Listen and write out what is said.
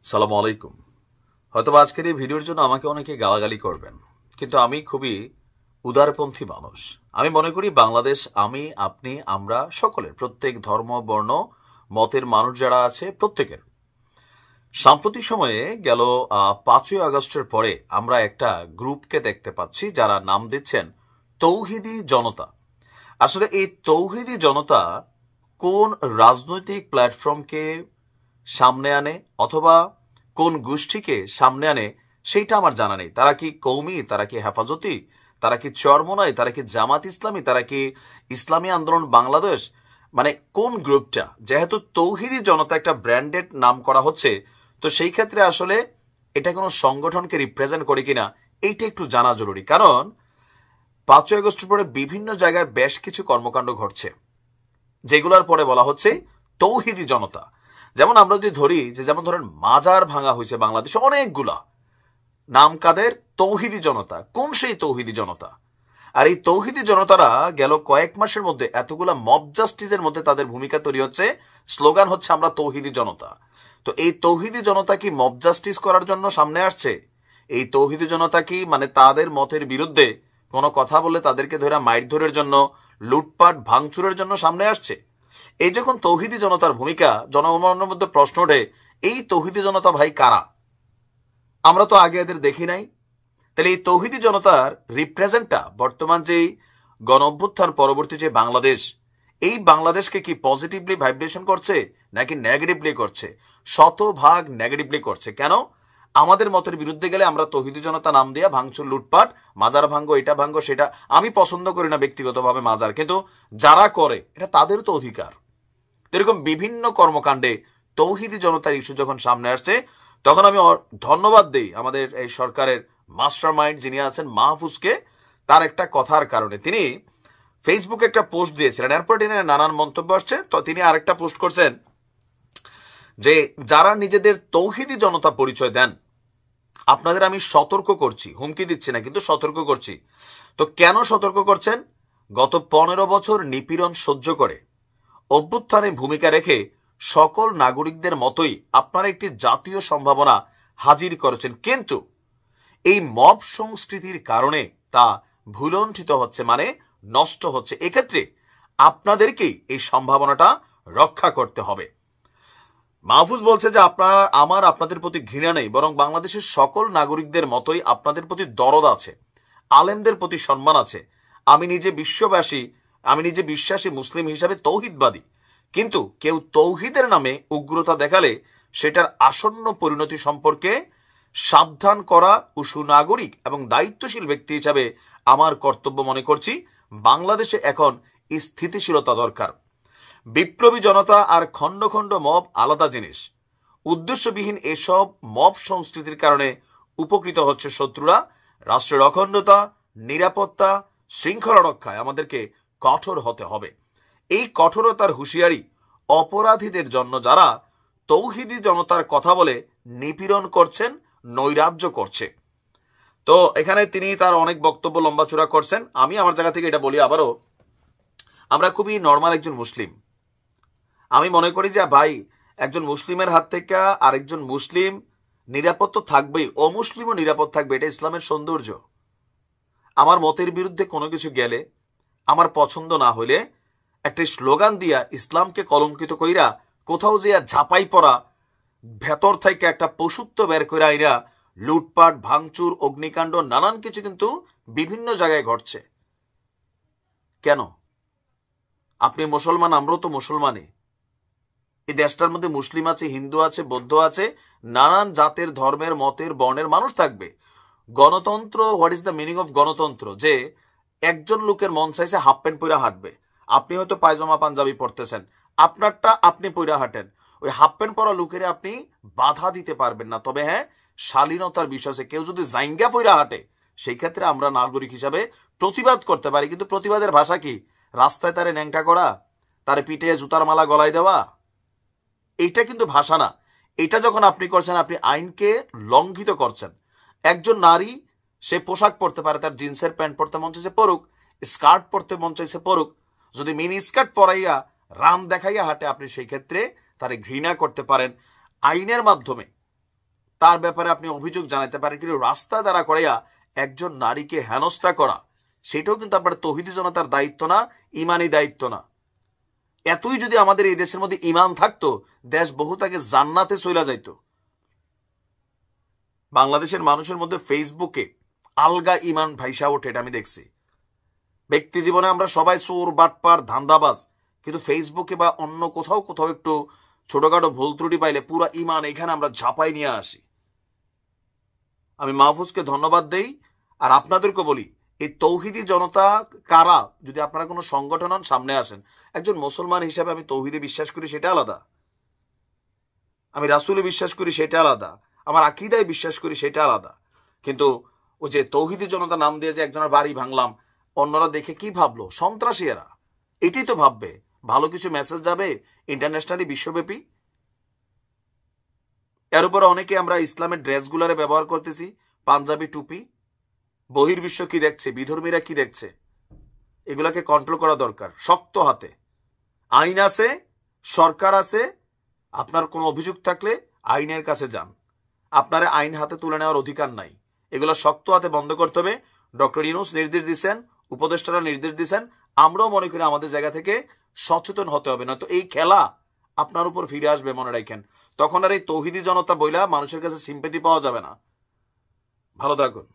সালামু আলাইকুম। হয়তো আজকের এই ভিডিওর জন্য আমাকে অনেকে গালাগালি করবেন, কিন্তু আমি খুবই উদারপন্থী মানুষ। আমি মনে করি বাংলাদেশ আমি, আপনি, আমরা সকলের, প্রত্যেক ধর্ম, বর্ণ, মতের মানুষ যারা আছে প্রত্যেকের। সাম্প্রতিক সময়ে গেল 5ই আগস্টের পরে আমরা একটা গ্রুপকে দেখতে পাচ্ছি যারা নাম দিচ্ছেন তৌহিদি জনতা। আসলে এই তৌহিদি জনতা কোন রাজনৈতিক প্ল্যাটফর্মকে সামনে আনে অথবা কোন গোষ্ঠীকে সামনে আনে সেইটা আমার জানা নেই। তারা কি কৌমি, তারা কি হেফাজতি, তারা কি চরমোনাই, তারা কি জামাত ইসলামী, তারা কি ইসলামী আন্দোলন বাংলাদেশ, মানে কোন গ্রুপটা? যেহেতু তৌহিদি জনতা একটা ব্র্যান্ডেড নাম করা হচ্ছে, তো সেই ক্ষেত্রে আসলে এটা কোনো সংগঠনকে রিপ্রেজেন্ট করে কিনা এইটা একটু জানা জরুরি। কারণ 5ই আগস্টের পরে বিভিন্ন জায়গায় বেশ কিছু কর্মকাণ্ড ঘটছে যেগুলোর পরে বলা হচ্ছে তৌহিদি জনতা। যেমন আমরা যদি ধরি যে যেমন ধরেন মাজার ভাঙা হয়েছে বাংলাদেশে অনেকগুলা, নাম কাদের? তৌহিদি জনতা। কোন সেই তৌহিদি জনতা? আর এই তৌহিদি জনতারা গেল কয়েক মাসের মধ্যে এতগুলা মব জাস্টিসের মধ্যে তাদের ভূমিকা তৈরি হচ্ছে, স্লোগান হচ্ছে আমরা তৌহিদি জনতা। তো এই তৌহিদি জনতা কি মব জাস্টিস করার জন্য সামনে আসছে? এই তৌহিদি জনতা কি মানে তাদের মতের বিরুদ্ধে কোনো কথা বলে তাদেরকে ধরে মাইরধরের জন্য, লুটপাট ভাঙচুরের জন্য সামনে আসছে? এই যখন তৌহিদি জনতার ভূমিকা, জনগণের মধ্যে প্রশ্ন ওঠে এই তৌহিদি জনতা ভাই কারা? আমরা তো আগে এদের দেখি নাই। তাহলে এই তৌহিদি জনতার রিপ্রেজেন্টটা বর্তমান যেই গণ অভ্যুত্থান পরবর্তী যে বাংলাদেশ, এই বাংলাদেশকে কি পজিটিভলি ভাইব্রেশন করছে নাকি নেগেটিভলি করছে? শতভাগ নেগেটিভলি করছে। কেন? আমাদের মতের বিরুদ্ধে গেলে আমরা তৌহিদি জনতা নাম দিয়া ভাঙচুর, লুটপাট, মাজার ভাঙ্গো, এটা ভাঙ্গো, সেটা। আমি পছন্দ করি না ব্যক্তিগতভাবে মাজার, কিন্তু যারা করে এটা তাদের তো অধিকার। এরকম বিভিন্ন কর্মকাণ্ডে তৌহিদি জনতার ইস্যু যখন সামনে আসছে, তখন আমি ধন্যবাদ দিই আমাদের এই সরকারের মাস্টার মাইন্ড যিনি আছেন মাহফুজকে, তার একটা কথার কারণে। তিনি ফেসবুকে একটা পোস্ট দিয়েছিলেন, এরপর তিনি নানান মন্তব্য আসছে, তো তিনি আরেকটা পোস্ট করছেন যে যারা নিজেদের তৌহিদি জনতা পরিচয় দেন আপনাদের আমি সতর্ক করছি, হুমকি দিচ্ছি না কিন্তু সতর্ক করছি। তো কেন সতর্ক করছেন? গত 15 বছর নিপীড়ন সহ্য করে অভ্যুত্থানে ভূমিকা রেখে সকল নাগরিকদের মতোই আপনারা একটি জাতীয় সম্ভাবনা হাজির করেছেন, কিন্তু এই মব সংস্কৃতির কারণে তা ভুলণ্ঠিত হচ্ছে, মানে নষ্ট হচ্ছে। এক্ষেত্রে আপনাদেরকেই এই সম্ভাবনাটা রক্ষা করতে হবে। মাহফুজ বলছে যে আপনাদের প্রতি ঘৃণা নেই, বরং বাংলাদেশের সকল নাগরিকদের মতোই আপনাদের প্রতি দরদ আছে, আলেমদের প্রতি সম্মান আছে। আমি নিজে বিশ্বাসী মুসলিম হিসাবে তৌহিদবাদী, কিন্তু কেউ তৌহিদের নামে উগ্রতা দেখালে সেটার আসন্ন পরিণতি সম্পর্কে সাবধান করা ও সুনাগরিক এবং দায়িত্বশীল ব্যক্তি হিসাবে আমার কর্তব্য মনে করছি। বাংলাদেশে এখন স্থিতিশীলতা দরকার। বিপ্লবী জনতা আর খণ্ড খণ্ড মব আলাদা জিনিস। উদ্দেশ্যবিহীন এসব মব সংস্কৃতির কারণে উপকৃত হচ্ছে শত্রুরা। রাষ্ট্রের অখণ্ডতা, নিরাপত্তা, শৃঙ্খলা রক্ষায় আমাদেরকে কঠোর হতে হবে। এই কঠোরতার হুঁশিয়ারি অপরাধীদের জন্য যারা তৌহিদি জনতার কথা বলে নিপীড়ন করছেন, নৈরাজ্য করছে। তো এখানে তিনি তার অনেক বক্তব্য লম্বাচূড়া করছেন। আমি আমার জায়গা থেকে এটা বলি আবারও, আমরা খুবই নর্মাল একজন মুসলিম। আমি মনে করি যে ভাই একজন মুসলিমের হাত থেকে আরেকজন মুসলিম নিরাপদ তো থাকবেই, অমুসলিমও নিরাপদ থাকবে, এটা ইসলামের সৌন্দর্য। আমার মতের বিরুদ্ধে কোনো কিছু গেলে, আমার পছন্দ না হইলে একটা স্লোগান দিয়া ইসলামকে কলঙ্কিত কইরা কোথাও যে ঝাপাই পড়া, ভেতর থেকে একটা পশুত্ব বের করে আইরা লুটপাট, ভাঙচুর, অগ্নিকাণ্ড, নানান কিছু কিন্তু বিভিন্ন জায়গায় ঘটছে। কেন? আপনি মুসলমান, আমরাও তো মুসলমানই। এই দেশটার মধ্যে মুসলিম আছে, হিন্দু আছে, বৌদ্ধ আছে, নানান জাতের, ধর্মের, মতের, বর্ণের মানুষ থাকবে। গণতন্ত্র, what is the meaning of গণতন্ত্র? যে একজন লোকের মন চাইছে হাফ প্যান্ট পইরা হাঁটবে, আপনি হয়তো পায়জামা পাঞ্জাবি পরতেছেন, আপনারটা আপনি পইরা হাঁটেন, ওই হাফ প্যান্ট পরা লোকের আপনি বাধা দিতে পারবেন না। তবে হ্যাঁ, শালীনতার বিষয়ে কেউ যদি জাইঙ্গা পইরা হাঁটে, সেই ক্ষেত্রে আমরা নাগরিক হিসাবে প্রতিবাদ করতে পারি। কিন্তু প্রতিবাদের ভাষা কি? রাস্তায় তারে ন্যাংটা করা, তারে পিঠে জুতার মালা গলায় দেওয়া, এইটা কিন্তু ভাষা না। এটা যখন আপনি করছেন, আপনি আইনকে লঙ্ঘিত করছেন। একজন নারী সে পোশাক পরতে পারে, তার জিন্সের প্যান্ট পরতে মন চাইছে পরুক, স্কার্ট পরতে মন চাইছে পরুক। যদি মিনি স্কার্ট পরাইয়া রাম দেখাইয়া হাঁটে, আপনি সেই ক্ষেত্রে তারে ঘৃণা করতে পারেন। আইনের মাধ্যমে তার ব্যাপারে আপনি অভিযোগ জানাতে পারেন, কিন্তু রাস্তা দ্বারা করাইয়া একজন নারীকে হেনস্থা করা সেটাও কিন্তু আপনার তৌহিদি জনতার দায়িত্ব না, ইমানি দায়িত্ব না। এতই যদি আমাদের এই দেশের মধ্যে ইমান থাকতো, দেশ বহু তাকে জান্নাতে চলে যাইত। বাংলাদেশের মানুষের মধ্যে ফেসবুকে আলগা ইমান ভাইসা ওঠে, এটা আমি দেখছি। ব্যক্তি জীবনে আমরা সবাই চোর, বাটপার, ধান্দাবাজ, কিন্তু ফেসবুকে বা অন্য কোথাও কোথাও একটু ছোটখাটো ভুল ত্রুটি পাইলে পুরো ইমান এখানে আমরা ঝাঁপাই নিয়ে আসি। আমি মাহফুজকে ধন্যবাদ দেই, আর আপনাদেরকে বলি, এই তৌহিদি জনতা কারা, যদি আপনারা কোনো সংগঠন হন সামনে আসেন। একজন মুসলমান হিসাবে আমি তৌহিদে বিশ্বাস করি, সেটা আলাদা। আমি রাসূলে বিশ্বাস করি, সেটা আলাদা। আমার আকীদায় বিশ্বাস করি, সেটা আলাদা। কিন্তু ও যে তৌহিদি জনতা নাম দিয়ে যে একজনের বাড়ি ভাঙলাম, অন্যরা দেখে কি ভাবলো? সন্ত্রাসী এরা। এটাই তো ভাববে। ভালো কিছু মেসেজ যাবে ইন্টারন্যাশনালি, বিশ্বব্যাপী। এর উপরে অনেকে আমরা ইসলামের ড্রেসগুলারে ব্যবহার করতেছি, পাঞ্জাবি, টুপি। বহির্বিশ্ব কি দেখছে, বিধর্মীরা কি দেখছে, এগুলাকে কন্ট্রোল করা দরকার শক্ত হাতে। আইন আছে, সরকার আছে। আপনার কোনো অভিযোগ থাকলে আইনের কাছে যান। আপনার আইন হাতে তুলে নেওয়ার অধিকার নাই। এগুলো শক্ত হাতে বন্ধ করতে হবে। ডক্টর ইউনূস নির্দেশ দিচ্ছেন, উপদেষ্টারা নির্দেশ দিচ্ছেন। আমরাও মনে করি আমাদের জায়গা থেকে সচেতন হতে হবে, না তো এই খেলা আপনার উপর ফিরে আসবে, মনে রাখেন। তখন আর এই তৌহিদি জনতা বইলা মানুষের কাছে সিম্পেথি পাওয়া যাবে না। ভালো থাকুন।